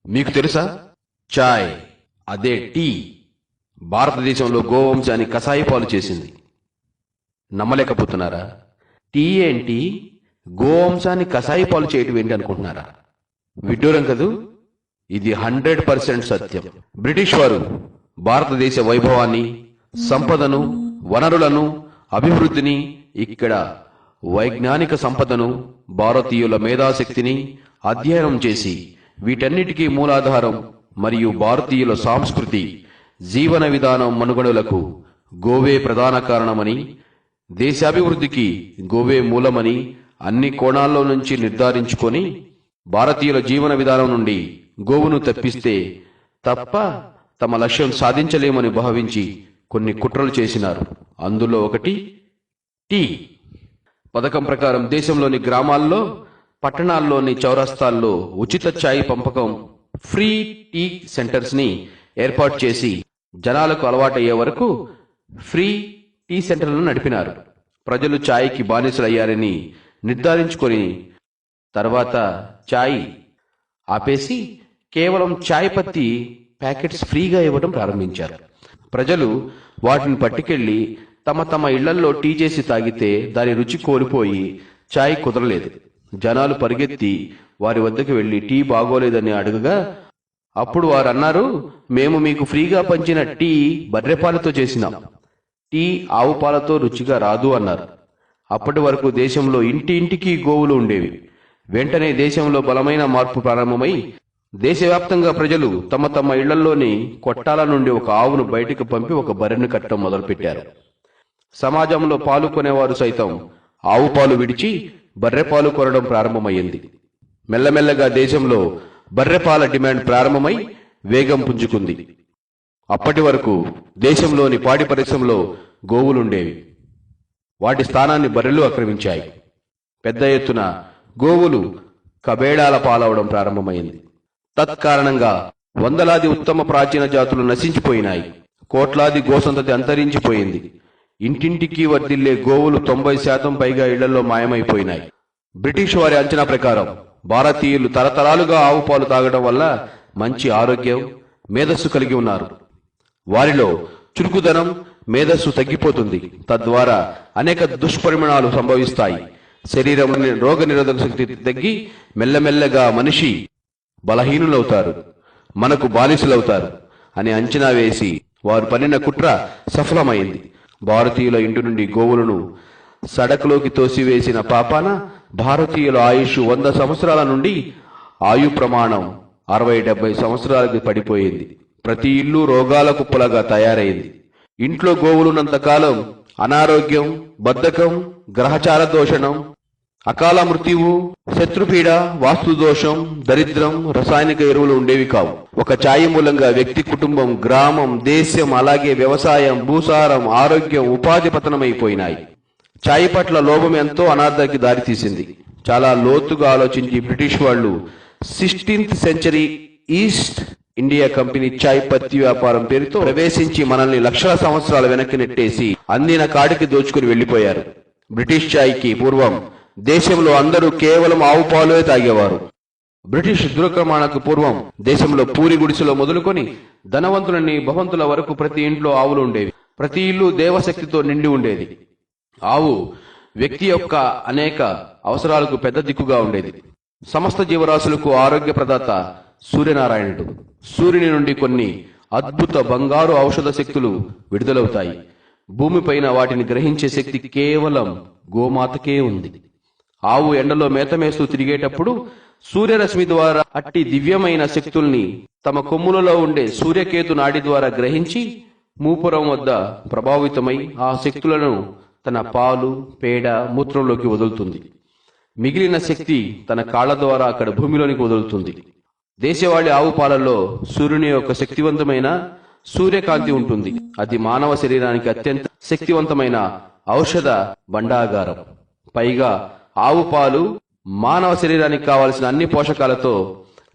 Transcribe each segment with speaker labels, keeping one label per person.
Speaker 1: మీకు తెలుసా, చాయ్ అదే టీ భారతదేశంలో గోవంశాన్ని కసాయి పాలు చేసింది. నమ్మలేకపోతున్నారా? టీ ఏంటి, గోవంశాన్ని కసాయి పాలు చేయటం ఏంటి అనుకుంటున్నారా? విడ్డూరం కదూ. ఇది 100% సత్యం. బ్రిటిష్ వారు భారతదేశ వైభవాన్ని, సంపదను, వనరులను, అభివృద్ధిని, ఇక్కడ వైజ్ఞానిక సంపదను, భారతీయుల మేధాశక్తిని అధ్యయనం చేసి వీటన్నిటికీ మూలాధారం మరియు భారతీయుల సంస్కృతి, జీవన విధానం మనుగడలకు గోవే ప్రధాన కారణమని, దేశాభివృద్ధికి గోవే మూలమని అన్ని కోణాల్లో నుంచి నిర్ధారించుకొని భారతీయుల జీవన విధానం నుండి గోవును తప్పిస్తే తప్ప తమ లక్ష్యం సాధించలేమని భావించి కొన్ని కుట్రలు చేసినారు. అందులో ఒకటి టీ పథకం ప్రకారం దేశంలోని గ్రామాల్లో, పట్టణాల్లోని చౌరస్తాల్లో ఉచిత ఛాయ్ పంపకం, ఫ్రీ టీ సెంటర్స్ ని ఏర్పాటు చేసి జనాలకు అలవాటయ్యే వరకు ఫ్రీ టీ సెంటర్లను నడిపినారు. ప్రజలు ఛాయ్కి బానిసలయ్యారని నిర్ధారించుకొని తర్వాత ఛాయ్ ఆపేసి కేవలం ఛాయ్ పత్తి ప్యాకెట్స్ ఫ్రీగా ఇవ్వడం ప్రారంభించారు. ప్రజలు వాటిని పట్టుకెళ్లి తమ తమ ఇళ్లల్లో టీ చేసి తాగితే దాని రుచి కోల్పోయి ఛాయ్ కుదరలేదు. జనాలు పరిగెత్తి వారి వద్దకు వెళ్లి టీ బాగోలేదని అడుగగా అప్పుడు వారు అన్నారు, మేము మీకు ఫ్రీగా పంచిన టీ బర్రెపాలతో చేసినాం, టీ ఆవు పాలతో రుచిగా రాదు అన్నారు. అప్పటి వరకు దేశంలో ఇంటింటికి గోవులు ఉండేవి. వెంటనే దేశంలో బలమైన మార్పు ప్రారంభమై దేశవ్యాప్తంగా ప్రజలు తమ తమ ఇళ్లలోని కొట్టాల నుండి ఒక ఆవును బయటకు పంపి ఒక బర్రెను కట్టడం మొదలుపెట్టారు. సమాజంలో పాలు కొనేవారు సైతం ఆవు పాలు విడిచి బర్రెపాలు కొనడం ప్రారంభమైంది. మెల్లమెల్లగా దేశంలో బర్రెపాల డిమాండ్ ప్రారంభమై వేగం పుంజుకుంది. అప్పటి వరకు దేశంలోని పాడి పరిశ్రమలో గోవులుండేవి. వాటి స్థానాన్ని బర్రెలు ఆక్రమించాయి. పెద్ద ఎత్తున గోవులు కబేడాల పాలవడం ప్రారంభమైంది. తత్కారణంగా వందలాది ఉత్తమ ప్రాచీన జాతులు నశించిపోయినాయి. కోట్లాది గోసంతతి అంతరించిపోయింది. ఇంటింటికి వర్ధిల్లే గోవులు 90% పైగా ఇళ్లలో మాయమైపోయినాయి. బ్రిటిష్ వారి అంచనా ప్రకారం భారతీయులు తరతరాలుగా ఆవు పాలు తాగడం వల్ల మంచి ఆరోగ్యం, మేధస్సు కలిగి ఉన్నారు. వారిలో చురుకుదనం, మేధస్సు తగ్గిపోతుంది. తద్వారా అనేక దుష్పరిణామాలు సంభవిస్తాయి. శరీరంలోని రోగ నిరోధక శక్తి తగ్గి మెల్లమెల్లగా మనిషి బలహీనులవుతారు, మనకు బానిసలవుతారు అని అంచనా వేసి వారు పన్నిన కుట్ర సఫలమైంది. భారతీయుల ఇంటి నుండి గోవులను సడకులోకి తోసివేసిన పాపాన భారతీయుల ఆయుష్ 100 సంవత్సరాల నుండి ఆయు ప్రమాణం 60-70 సంవత్సరాలకు పడిపోయింది. ప్రతి ఇల్లు రోగాల కుప్పలుగా తయారైంది. ఇంట్లో గోవులున్నంతకాలం అనారోగ్యం, బద్ధకం, గ్రహచార దోషణం, అకాల మృత్యువు, శత్రుపీడ, వాస్తు దోషం, దరిద్రం, రసాయనిక ఎరువులు ఉండేవి కావు. ఒక ఛాయ్ మూలంగా వ్యక్తి, కుటుంబం, గ్రామం, దేశం, అలాగే వ్యవసాయం, భూసారం, ఆరోగ్యం, ఉపాధి పతనమైపోయినాయి. ఛాయ్ పట్ల లోభం ఎంతో అనార్థానికి దారితీసింది. చాలా లోతుగా ఆలోచించి బ్రిటిష్ వాళ్ళు 16th century East India company ఛాయ్ పత్తి వ్యాపారం పేరుతో ప్రవేశించి మనల్ని లక్షల సంవత్సరాల వెనక్కి నెట్టేసి అందిన కాడికి దోచుకుని వెళ్లిపోయారు. బ్రిటిష్ ఛాయ్కి పూర్వం దేశంలో అందరూ కేవలం ఆవు పాలే తాగేవారు. బ్రిటిష్ దురాక్రమణకు పూర్వం దేశంలో పూరి గుడిసెలో మొదలుకొని ధనవంతులని భవంతుల వరకు ప్రతి ఇంట్లో ఆవులు ఉండేవి. ప్రతి ఇల్లు దేవశక్తితో నిండి ఉండేది. ఆవు వ్యక్తి యొక్క అనేక అవసరాలకు పెద్ద దిక్కుగా ఉండేది. సమస్త జీవరాశులకు ఆరోగ్య ప్రదాత సూర్యనారాయణుడు. సూర్యుని నుండి కొన్ని అద్భుత బంగారు ఔషధ శక్తులు విడుదలవుతాయి. భూమిపైన వాటిని గ్రహించే శక్తి కేవలం గోమాతకే ఉంది. ఆవు ఎండలో మేతమేస్తూ తిరిగేటప్పుడు సూర్యరశ్మి ద్వారా అట్టి దివ్యమైన శక్తుల్ని తమ కొమ్ములలో ఉండే సూర్యకేతు నాడి ద్వారా గ్రహించి మూపురం వద్ద ప్రభావితమై ఆ శక్తులను తన పాలు, పేడ, మూత్రంలోకి వదులుతుంది. మిగిలిన శక్తి తన కాళ్ల ద్వారా అక్కడ భూమిలోనికి వదులుతుంది. దేశవాళీ ఆవు పాలల్లో సూర్యుని యొక్క శక్తివంతమైన సూర్యకాంతి ఉంటుంది. అది మానవ శరీరానికి అత్యంత శక్తివంతమైన ఔషధ భండాగారం. పైగా ఆవు పాలు మానవ శరీరానికి కావలసిన అన్ని పోషకాలతో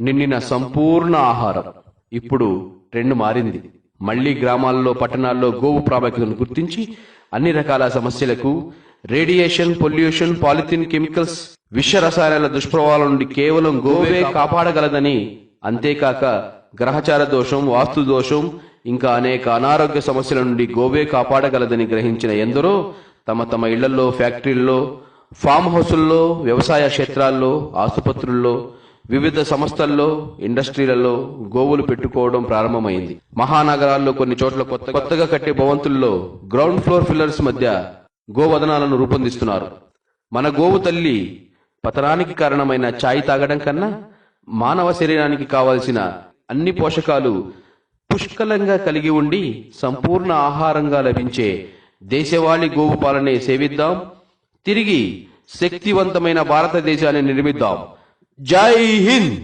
Speaker 1: నిండిన సంపూర్ణ ఆహారం. ఇప్పుడు ట్రెండ్ మారింది. మళ్లీ గ్రామాల్లో, పట్టణాల్లో గోవు ప్రాముఖ్యతను గుర్తించి అన్ని రకాల సమస్యలకు రేడియేషన్, పొల్యూషన్, పాలిథిన్, కెమికల్స్, విష రసాయనాల దుష్ప్రభావాల నుండి కేవలం గోవే కాపాడగలదని అంతేకాక గ్రహచార దోషం, వాస్తు దోషం, ఇంకా అనేక అనారోగ్య సమస్యల నుండి గోవే కాపాడగలదని గ్రహించిన ఎందరో తమ తమ ఇళ్లలో, ఫ్యాక్టరీల్లో, ఫామ్ హౌసుల్లో, వ్యవసాయ క్షేత్రాల్లో, ఆసుపత్రుల్లో, వివిధ సంస్థల్లో, ఇండస్ట్రీలలో గోవులు పెట్టుకోవడం ప్రారంభమైంది. మహానగరాల్లో కొన్ని చోట్ల కొత్తగా కట్టే భవంతుల్లో గ్రౌండ్ ఫ్లోర్ ఫిల్లర్స్ మధ్య గోవదనాలను రూపొందిస్తున్నారు. మన గోవు తల్లి పతనానికి కారణమైన ఛాయ్ తాగడం కన్నా మానవ శరీరానికి కావలసిన అన్ని పోషకాలు పుష్కలంగా కలిగి ఉండి సంపూర్ణ ఆహారంగా లభించే దేశవాళీ గోవు పాలనే సేవిద్దాం. తిరిగి శక్తివంతమైన భారతదేశాన్ని నిర్మిద్దాం. జై హింద్.